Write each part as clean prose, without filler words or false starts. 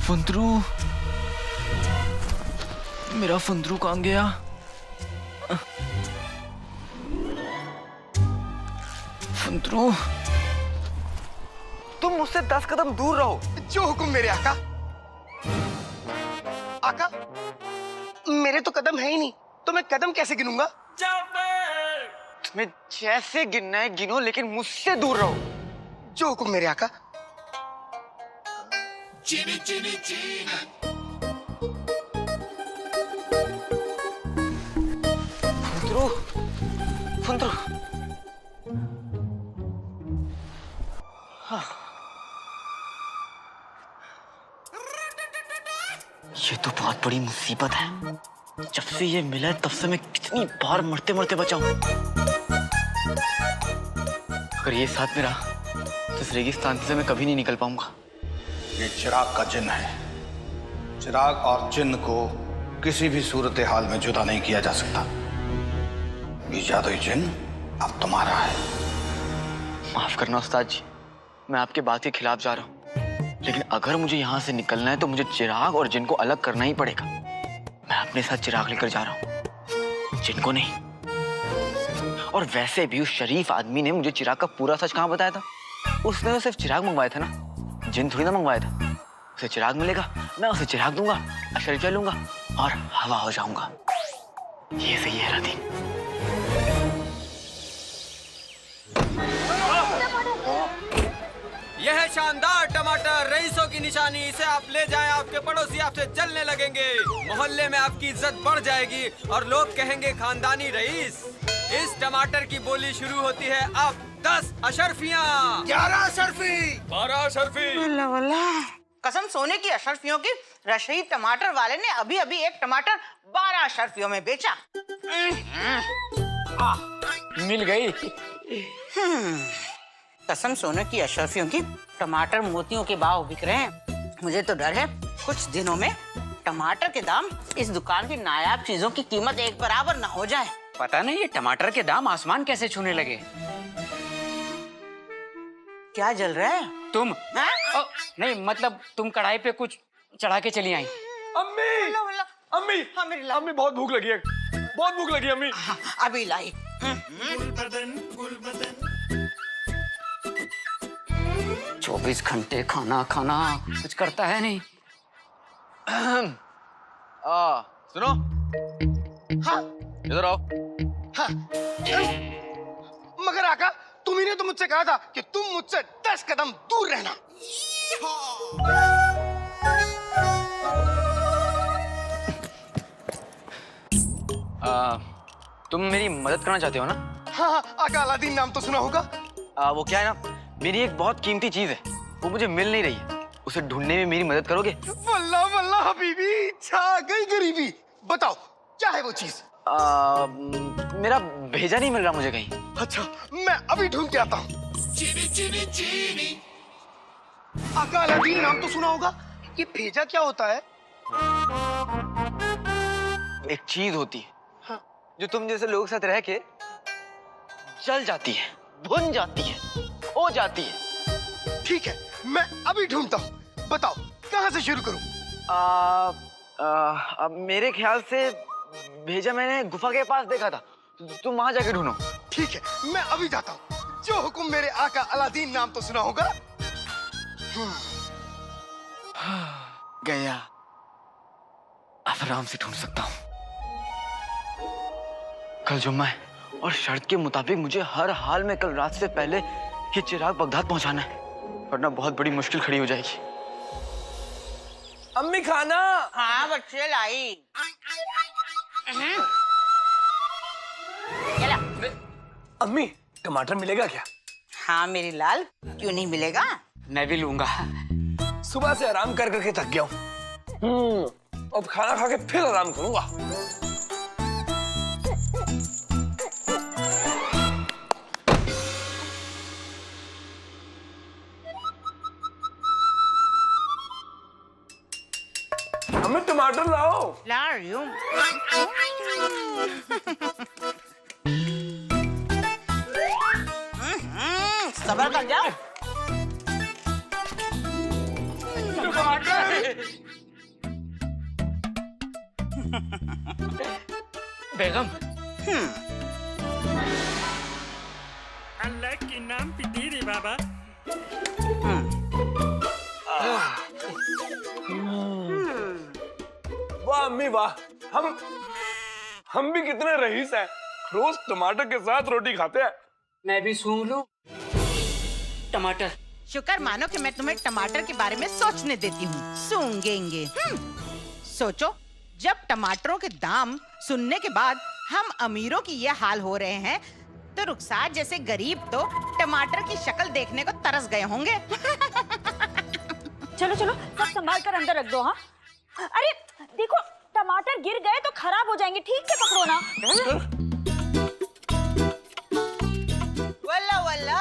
फुंदरू, मेरा फुंदरू कहाँ गया? फुंदरू, तुम मुझसे 10 कदम दूर रहो। जो हुक्म मेरे आका। आका, मेरे तो कदम है ही नहीं, तो मैं कदम कैसे गिनूंगा? तुम्हें जैसे गिनना है गिनो, लेकिन मुझसे दूर रहो। जो हुक्म मेरे आका। चीनी चीनी चीनी। फुंदरू, फुंदरू। हाँ। ये तो बहुत बड़ी मुसीबत है। जब से ये मिला है तब से मैं कितनी बार मरते मरते बचा हूं। अगर ये साथ में रहा तो इस रेगिस्तान से मैं कभी नहीं निकल पाऊंगा। ये चिराग का जिन्न है। चिराग और जिन्न को किसी भी सूरत हाल में जुदा नहीं किया जा सकता। ये जादुई जिन्न अब तुम्हारा है। माफ करना उस्ताद जी, मैं आपके बात के खिलाफ जा रहा हूँ, लेकिन अगर मुझे यहाँ से निकलना है तो मुझे चिराग और जिन्न को अलग करना ही पड़ेगा। मैं अपने साथ चिराग लेकर जा रहा हूँ, जिन्न को नहीं। और वैसे भी उस शरीफ आदमी ने मुझे चिराग का पूरा सच कहाँ बताया था? उसने तो सिर्फ चिराग मंगवाया था ना, जिन्न थोड़ी ना मंगवाया था। उसे चिराग मिलेगा, मैं उसे चिराग दूंगा, अशर लूंगा और हवा हो जाऊंगा। ये सही है राधीन। यह है शानदार टमाटर, रईसों की निशानी। इसे आप ले जाएं, आपके पड़ोसी आपसे जलने लगेंगे, मोहल्ले में आपकी इज्जत बढ़ जाएगी और लोग कहेंगे खानदानी रईस। इस टमाटर की बोली शुरू होती है अब 10 अशर्फियाँ। 11 अशर्फी। 12 अशर्फी। कसम सोने की अशर्फियों की, रशीद टमाटर वाले ने अभी अभी एक टमाटर 12 अशर्फियों में बेचा। मिल गई। कसम सोने की अशर्फियों की, टमाटर मोतियों के भाव बिक रहे हैं। मुझे तो डर है कुछ दिनों में टमाटर के दाम इस दुकान की नायाब चीजों की कीमत एक बराबर ना हो जाए। पता नहीं ये टमाटर के दाम आसमान कैसे छूने लगे। क्या जल रहा है? तुम नहीं, मतलब तुम कढ़ाई पे कुछ चढ़ा के चली आई। अम्मी, अम्मी, हाँ, मेरी लाल। अम्मी बहुत भूख लगी है, बहुत भूख लगी अम्मी। हाँ, अभी लाई। 24 घंटे खाना खाना कुछ करता है नहीं। सुनो, हाँ, इधर आओ। हाँ। मगर आका, तुम ही ने तो मुझसे कहा था कि तुम मुझसे 10 कदम दूर रहना। तुम मेरी मदद करना चाहते हो ना? हाँ हाँ, आका अलादीन नाम तो सुना होगा। वो क्या है ना, मेरी एक बहुत कीमती चीज है, वो मुझे मिल नहीं रही है। उसे ढूंढने में मेरी मदद करोगे? वल्लाह वल्लाह हबीबी, छा गई गरीबी। बताओ क्या है वो चीज? मेरा भेजा नहीं मिल रहा मुझे कहीं। अच्छा, मैं अभी ढूंढ के आता हूँ। चीनी चीनी चीनी। आका अलादीन नाम तो सुना होगा। ये भेजा क्या होता है? एक चीज होती है, हाँ। जो तुम जैसे लोगों के साथ रह के जल जाती है, भुन जाती है, हो जाती है। ठीक है, मैं अभी ढूंढता हूँ। बताओ कहाँ से शुरू करूँ? मेरे ख्याल से भेजा मैंने गुफा के पास देखा था, तुम वहां जाके ढूंढो। ठीक है, मैं अभी जाता हूँ। जो हुक्म मेरे आका अलादीन नाम तो सुना होगा। गया, अब आराम से ढूंढ सकता हूँ। कल जुम्मा है और शर्त के मुताबिक मुझे हर हाल में कल रात से पहले ये चिराग बगदाद पहुंचाना है, वरना बहुत बड़ी मुश्किल खड़ी हो जाएगी। अम्मी खाना। हाँ बच्चे लाई। चला। अम्मी टमाटर मिलेगा क्या? हाँ मेरी लाल, क्यों नहीं मिलेगा? मैं भी लूंगा। सुबह से आराम कर करके थक गया हूँ। अब खाना खा के फिर आराम करूंगा। हमें टमाटर लाओ। ला रही हूँ। सबर कर जाओ। टमाटर। बेगम, अल्लाह के नाम पे दे रे बाबा। वाह अम्मी वाह, हम भी कितने रईस हैं, रोज टमाटर के साथ रोटी खाते हैं। मैं भी सूंघ लूं। टमाटर। शुक्र मानो कि मैं तुम्हें टमाटर के बारे में सोचने देती हूँ। सूंघेंगे। सोचो, जब टमाटरों के दाम सुनने के बाद हम अमीरों की ये हाल हो रहे हैं, तो रुखसार जैसे गरीब तो टमाटर की शक्ल देखने को तरस गए होंगे। चलो चलो, सब संभाल कर अंदर रख दो। हाँ, अरे देखो, टमाटर गिर गए तो खराब हो जाएंगे, ठीक से पकड़ो ना। वल्ला वल्ला,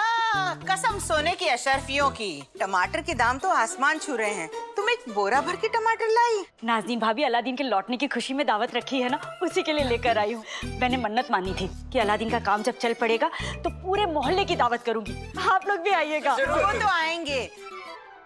कसम सोने की अशरफियों की, टमाटर के दाम तो आसमान छू रहे हैं। तुम एक बोरा भर के टमाटर लाई? नाज़नीन भाभी अलादीन के लौटने की खुशी में दावत रखी है ना, उसी के लिए लेकर आई हूँ। मैंने मन्नत मानी थी कि अलादीन का काम जब चल पड़ेगा तो पूरे मोहल्ले की दावत करूंगी। आप लोग भी आइएगा। वो तो आएंगे,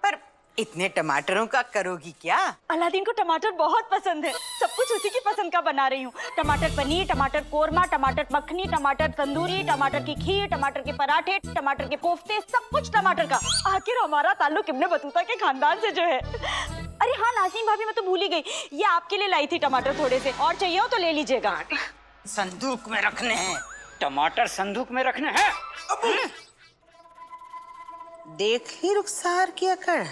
पर इतने टमाटरों का करोगी क्या? अलादीन को टमाटर बहुत पसंद है, सब कुछ उसी की पसंद का बना रही हूँ। टमाटर पनीर, टमाटर कोरमा, टमाटर मखनी, टमाटर तंदूरी, टमाटर की खीर, टमाटर के पराठे, टमाटर के कोफ्ते, सब कुछ टमाटर का। आखिर हमारा ताल्लुक इब्ने बतूता के खानदान से जो है। अरे हाँ नाज़नीन भाभी, मैं तो भूल ही गई, ये आपके लिए लाई थी टमाटर थोड़े से, और चाहिए हो तो ले लीजिएगा। संदूक में रखने हैं टमाटर, संदूक में रखने हैं। देख ही रुखसार की अकड़।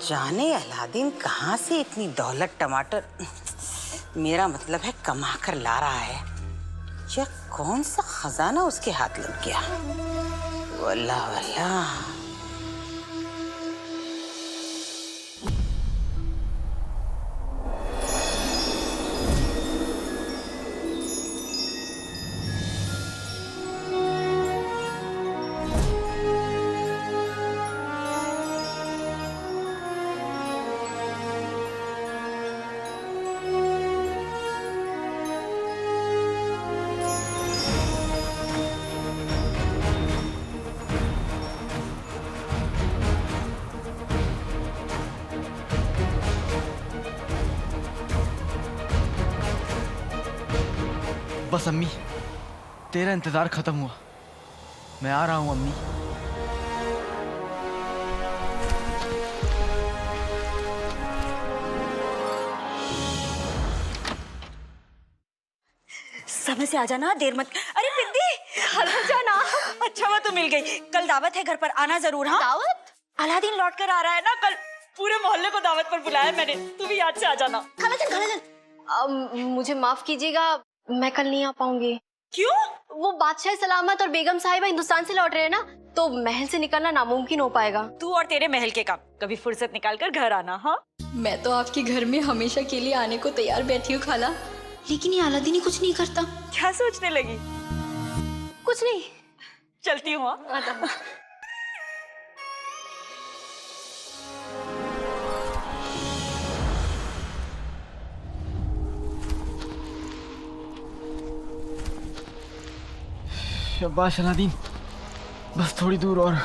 जाने अलादीन कहाँ से इतनी दौलत टमाटर, मेरा मतलब है कमा कर ला रहा है, या कौन सा खजाना उसके हाथ लग गया। वल्लाह वल्लाह। बस अम्मी, तेरा इंतजार खत्म हुआ, मैं आ रहा हूँ अम्मी। समय से आ जाना, देर मत। अरे बिंदी, आ जाना। अच्छा हुआ तो मिल गई। कल दावत है घर पर, आना जरूर। हाँ, दावत? अलादीन लौट कर आ रहा है ना कल, पूरे मोहल्ले को दावत पर बुलाया मैंने, तू भी याद से आ जाना। खालाजान, मुझे माफ कीजिएगा, मैं कल नहीं आ पाऊंगी। क्यों? वो बादशाह सलामत और बेगम साहिबा हिंदुस्तान से लौट रहे हैं ना, तो महल से निकलना नामुमकिन हो पाएगा। तू और तेरे महल के काम, कभी फुर्सत निकाल कर घर आना। हाँ, मैं तो आपके घर में हमेशा के लिए आने को तैयार बैठी हूँ खाला, लेकिन ये अलादीन ही कुछ नहीं करता। क्या सोचने लगी? कुछ नहीं, चलती हूँ। शाबाश अलादीन, बस थोड़ी दूर और।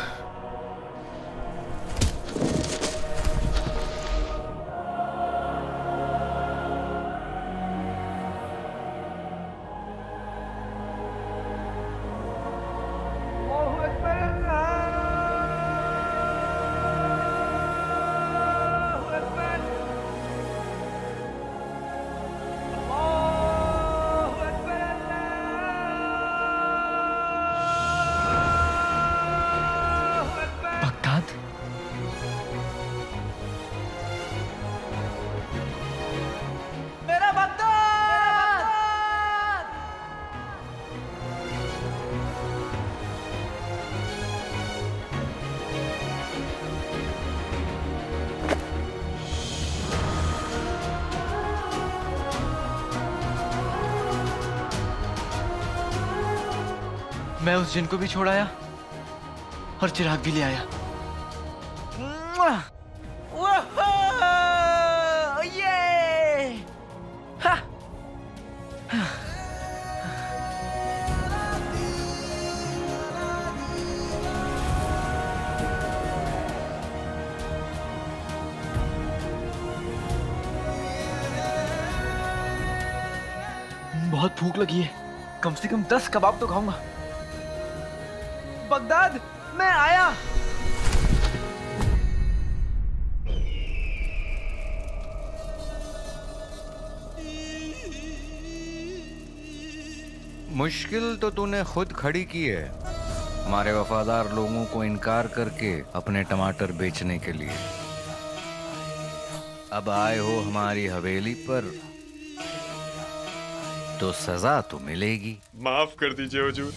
मैं उस जिन को भी छोड़ आया और चिराग भी ले आया। बहुत भूख लगी है, कम से कम 10 कबाब तो खाऊंगा। बगदाद, मैं आया। मुश्किल तो तूने खुद खड़ी की है, हमारे वफादार लोगों को इनकार करके अपने टमाटर बेचने के लिए। अब आए हो हमारी हवेली पर तो सजा तो मिलेगी। माफ कर दीजिए हुजूर।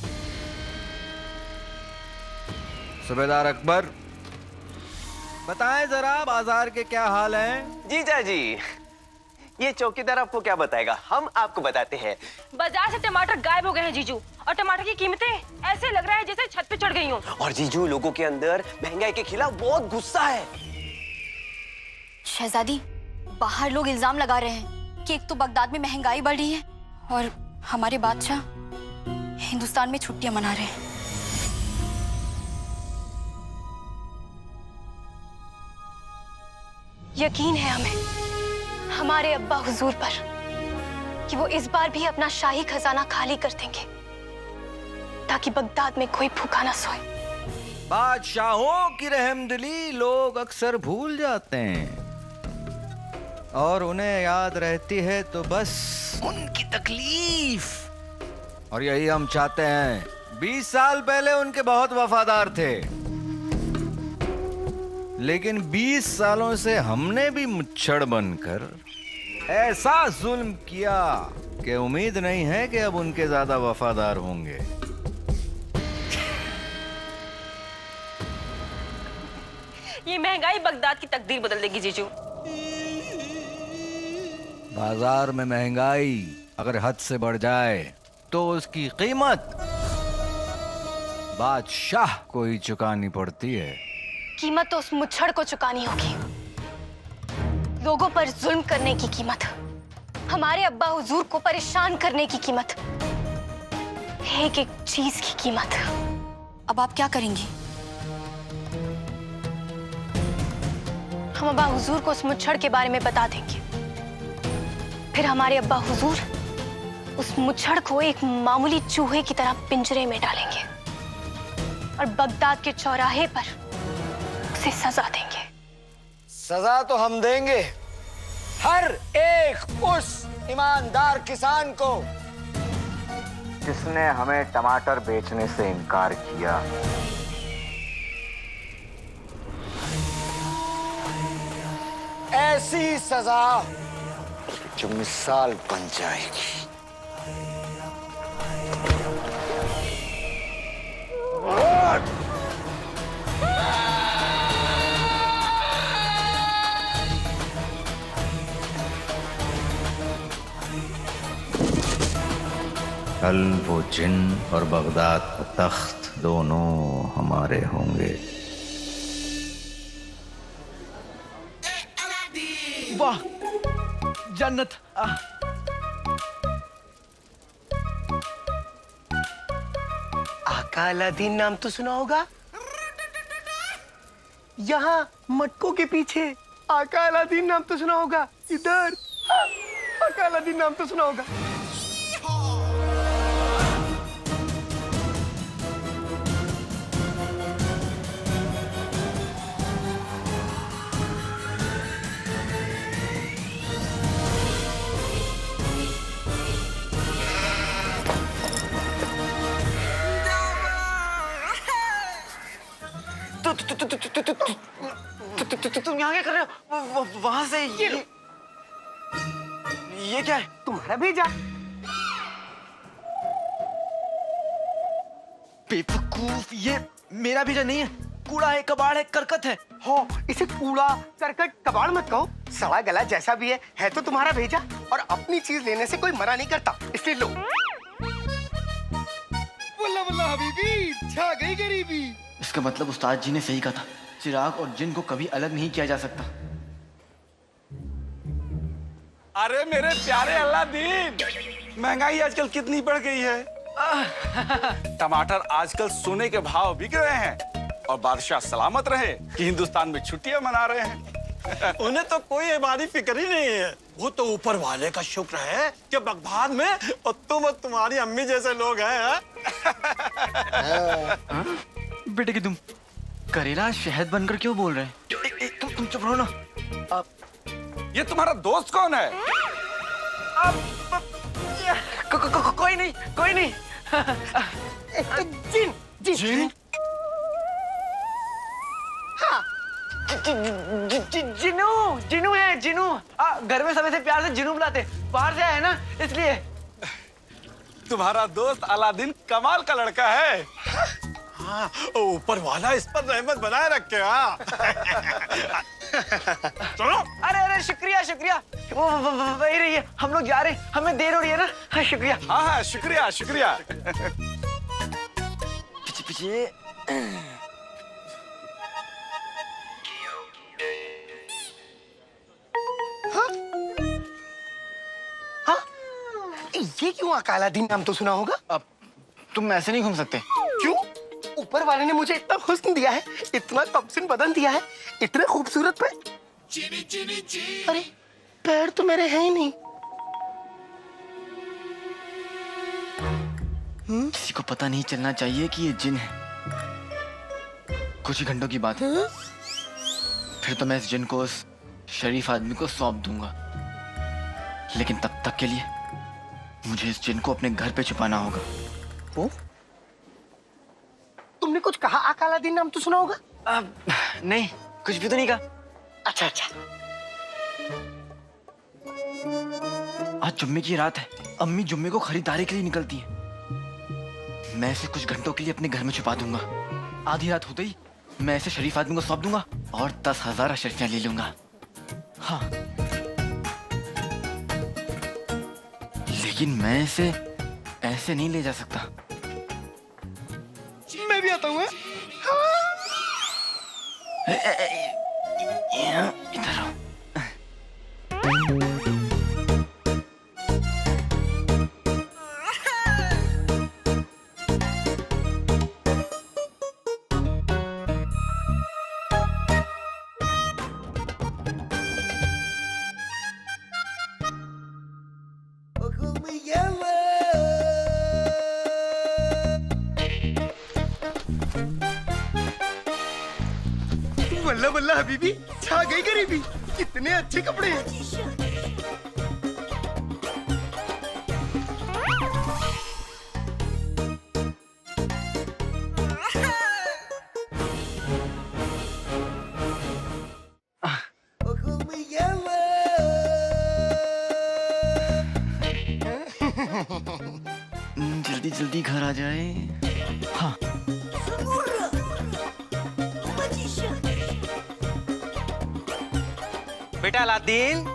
सूबेदार अकबर, बताएं जरा बाजार के क्या हाल हैं? जीजा जी, ये चौकीदार आपको क्या बताएगा, हम आपको बताते हैं। बाजार से टमाटर गायब हो गए हैं जीजू, और टमाटर की कीमतें ऐसे लग रहा है जैसे छत पे चढ़ गई हों। और जीजू, लोगों के अंदर महंगाई के खिलाफ बहुत गुस्सा है। शहजादी, बाहर लोग इल्जाम लगा रहे हैं कि एक तो बगदाद में महंगाई बढ़ रही है और हमारे बादशाह हिंदुस्तान में छुट्टियां मना रहे हैं। यकीन है हमें हमारे अब्बा हुजूर पर कि वो इस बार भी अपना शाही खजाना खाली कर देंगे ताकि बगदाद में कोई भूखा ना सोए। बादशाहों की रहमदिली लोग अक्सर भूल जाते हैं और उन्हें याद रहती है तो बस उनकी तकलीफ। और यही हम चाहते हैं। 20 साल पहले उनके बहुत वफादार थे, लेकिन 20 सालों से हमने भी मुच्छड़ बनकर ऐसा जुल्म किया कि उम्मीद नहीं है कि अब उनके ज्यादा वफादार होंगे। ये महंगाई बगदाद की तकदीर बदल देगी जीजू। बाजार में महंगाई अगर हद से बढ़ जाए तो उसकी कीमत बादशाह को ही चुकानी पड़ती है। कीमत तो उस मुच्छड़ को चुकानी होगी, लोगों पर जुल्म करने की कीमत, हमारे अब्बा हुजूर को परेशान करने की कीमत, एक एक चीज की कीमत। अब आप क्या करेंगी? हम अब्बा हुजूर को उस मुच्छड़ के बारे में बता देंगे, फिर हमारे अब्बा हुजूर उस मुच्छड़ को एक मामूली चूहे की तरह पिंजरे में डालेंगे और बगदाद के चौराहे पर उसे सजा देंगे। सजा तो हम देंगे हर एक उस ईमानदार किसान को जिसने हमें टमाटर बेचने से इनकार किया। ऐसी सजा जो मिसाल बन जाएगी। कल वो जिन और बगदाद का तख्त दोनों हमारे होंगे। वाह, जन्नत। आका अलादीन नाम तो सुना होगा। यहाँ मटकों के पीछे आका अलादीन नाम तो सुना होगा। इधर आका अलादीन नाम तो सुना होगा। तुम यहाँ क्या कर रहे हो? वहां से ये क्या है? तुम्हारा भेजा। बेवकूफ, ये मेरा भेजा नहीं है, कूड़ा है, कबाड़ है, करकट है। हो, इसे कूड़ा करकट कबाड़ मत कहो, सड़ा गला जैसा भी है तो तुम्हारा भेजा। और अपनी चीज लेने से कोई मना नहीं करता, इसलिए लो। वल्ला वल्ला हबीबी, छा गई गरीबी। इसका मतलब उस्ताद जी ने सही कहा था, चिराग और जिन को कभी अलग नहीं किया जा सकता। अरे मेरे प्यारे अलादीन, महंगाई आजकल कितनी बढ़ गई है। टमाटर आजकल सोने के भाव बिक रहे हैं और बादशाह सलामत रहे कि हिंदुस्तान में छुट्टियां मना रहे हैं। उन्हें तो कोई हमारी फिक्र ही नहीं है। वो तो ऊपर वाले का शुक्र है कि बगदाद में और तुम और तुम्हारी अम्मी जैसे लोग हैं। बेटे की तुम करेला शहद बनकर क्यों बोल रहे हैं? तुम चुप रहो ना। ये तुम्हारा दोस्त कौन है? कोई नहीं, कोई नहीं। जिन जिन जिन? जिनू जिनू है, जिनू। घर में सब ऐसे प्यार से जिनू बुलाते, बाहर से आया है ना इसलिए। तुम्हारा दोस्त अलादीन कमाल का लड़का है। हाँ, ऊपर वाला इस पर रहमत बनाए रखे। हाँ चलो। अरे अरे शुक्रिया शुक्रिया, वो वही रही है, हम लोग जा रहे हैं, हमें देर हो रही है ना। हाँ शुक्रिया। हाँ हाँ शुक्रिया शुक्रिया। पीछे पीछे। ये क्यों अकालादीन नाम तो सुना होगा? अब तुम ऐसे नहीं घूम सकते। क्यों? ऊपर वाले ने मुझे इतना हुस्न दिया है, इतना कमसिन बदन दिया है, इतने खूबसूरत पे। अरे पैर तो मेरे हैं ही नहीं। किसी को पता नहीं चलना चाहिए कि ये जिन है। कुछ ही घंटों की बात है, फिर तो मैं इस जिन को उस शरीफ आदमी को सौंप दूंगा। लेकिन तब तक के लिए मुझे इस जिन को अपने घर पे छुपाना होगा। वो? तुमने कुछ कहा? अकालादीन नाम तो सुना होगा? नहीं, कुछ भी तो नहीं कहा। अच्छा अच्छा। आज जुम्मे की रात है, अम्मी जुम्मे को खरीदारी के लिए निकलती है। मैं इसे कुछ घंटों के लिए अपने घर में छुपा दूंगा। आधी रात होते ही मैं इसे शरीफ आदमी को सौंप दूंगा और 10,000 अशर्फियां ले लूंगा। हाँ, लेकिन मैं इसे ऐसे नहीं ले जा सकता। मैं भी आता हूँ। इधर आओ। वल्ला वल्ला हबीबी, छा गई गरीबी। कितने अच्छे कपड़े हैं। जल्दी जल्दी घर आ जाए। हाँ। बेटा अलादीन।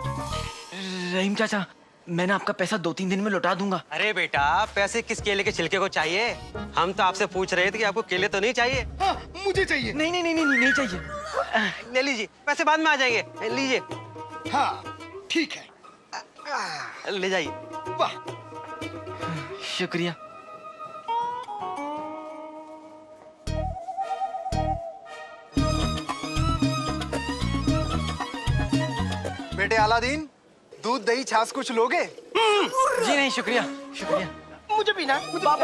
रहीम चाचा, मैंने आपका पैसा 2-3 दिन में लौटा दूंगा। अरे बेटा, पैसे किस केले के छिलके को चाहिए? हम तो आपसे पूछ रहे थे कि आपको केले तो नहीं चाहिए? हाँ, मुझे चाहिए। नहीं नहीं नहीं नहीं, नहीं चाहिए। ले लीजिए, पैसे बाद में आ जाएंगे। लीजिए। हाँ ठीक है, ले जाइए। वाह शुक्रिया। बेटे अलादीन, दूध दही छाछ कुछ लोगे? जी नहीं, शुक्रिया शुक्रिया। मुझे पीना।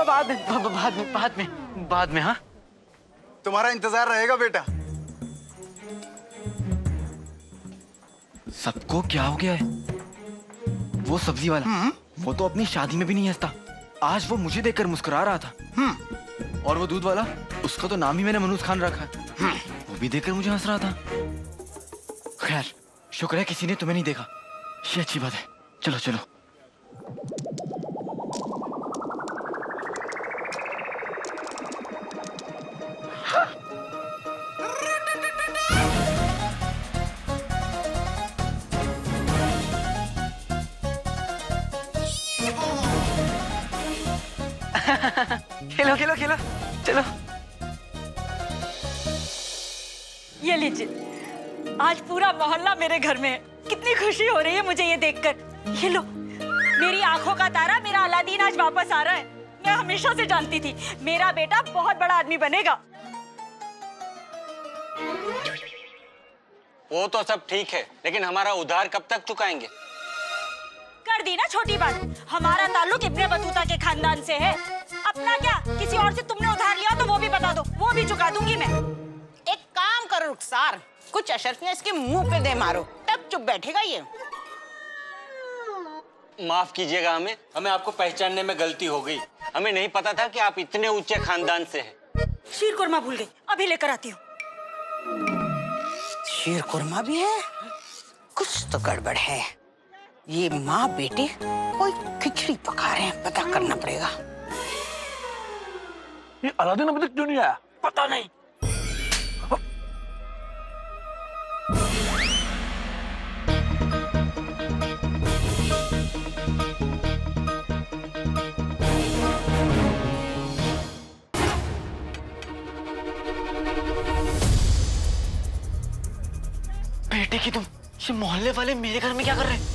बाद में। हाँ, तुम्हारा इंतजार रहेगा बेटा। सबको क्या हो गया है? वो सब्जी वाला, वो तो अपनी शादी में भी नहीं हंसता। आज वो मुझे देखकर मुस्कुरा रहा था। और वो दूध वाला, उसका तो नाम ही मैंने मनूस खान रखा है। वो भी देखकर मुझे हंस रहा था। खैर, शुक्र है किसी ने तुम्हें नहीं देखा। ये अच्छी बात है। चलो चलो। खेलो खेलो खेलो, चलो। ये लीजिए, आज पूरा मोहल्ला मेरे घर में है। कितनी खुशी हो रही है मुझे ये देखकर। ये लो, मेरी आंखों का तारा मेरा अलादीन आज वापस आ रहा है। मैं हमेशा से जानती थी मेरा बेटा बहुत बड़ा आदमी बनेगा। वो तो सब ठीक है, लेकिन हमारा उधार कब तक चुकाएंगे? कर दी ना छोटी बात। हमारा ताल्लुक इब्ने बतूता के खानदान से है। अपना क्या, किसी और से तुमने उधार लिया तो वो भी बता दो, वो भी चुका दूंगी मैं। एक काम करो रुखसार, कुछ अशर्फियां इसके मुंह पे दे मारो, तब चुप बैठेगा ये। माफ कीजिएगा, हमें आपको पहचानने में गलती हो गई। हमें नहीं पता था कि आप इतने ऊंचे खानदान से हैं। शीर कुरमा भूल गई, अभी लेकर आती हूँ। शीर कुरमा भी है, कुछ तो गड़बड़ है। ये माँ बेटे कोई खिचड़ी पका रहे हैं, पता करना पड़ेगा। ये अलादीन अभी तक क्यों नहीं आया? पता नहीं। बेटे की तुम, ये मोहल्ले वाले मेरे घर में क्या कर रहे हैं?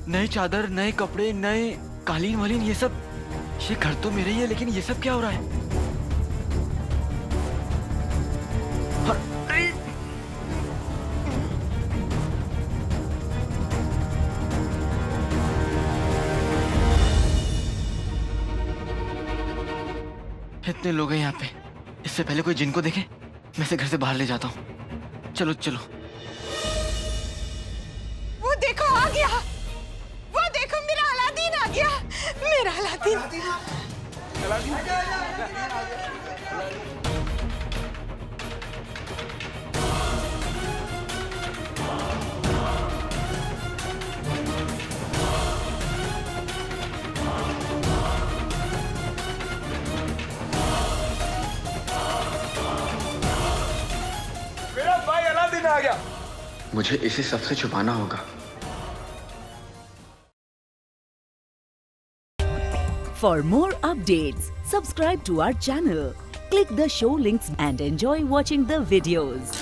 नए चादर, नए कपड़े, नए कालीन वालीन, ये सब। ये घर तो मेरे ही है, लेकिन ये सब क्या हो रहा है? अरे! इतने लोग हैं यहाँ पे, इससे पहले कोई जिनको देखे मैं इसे घर से बाहर ले जाता हूँ। चलो चलो। वो देखो आ गया, वो देखो मेरा अलादीन आ गया, मेरा अलादीन। मेरा भाई अलादीन आ गया। मुझे इसे सबसे छुपाना होगा। For more updates, subscribe to our channel, click the show links and enjoy watching the videos.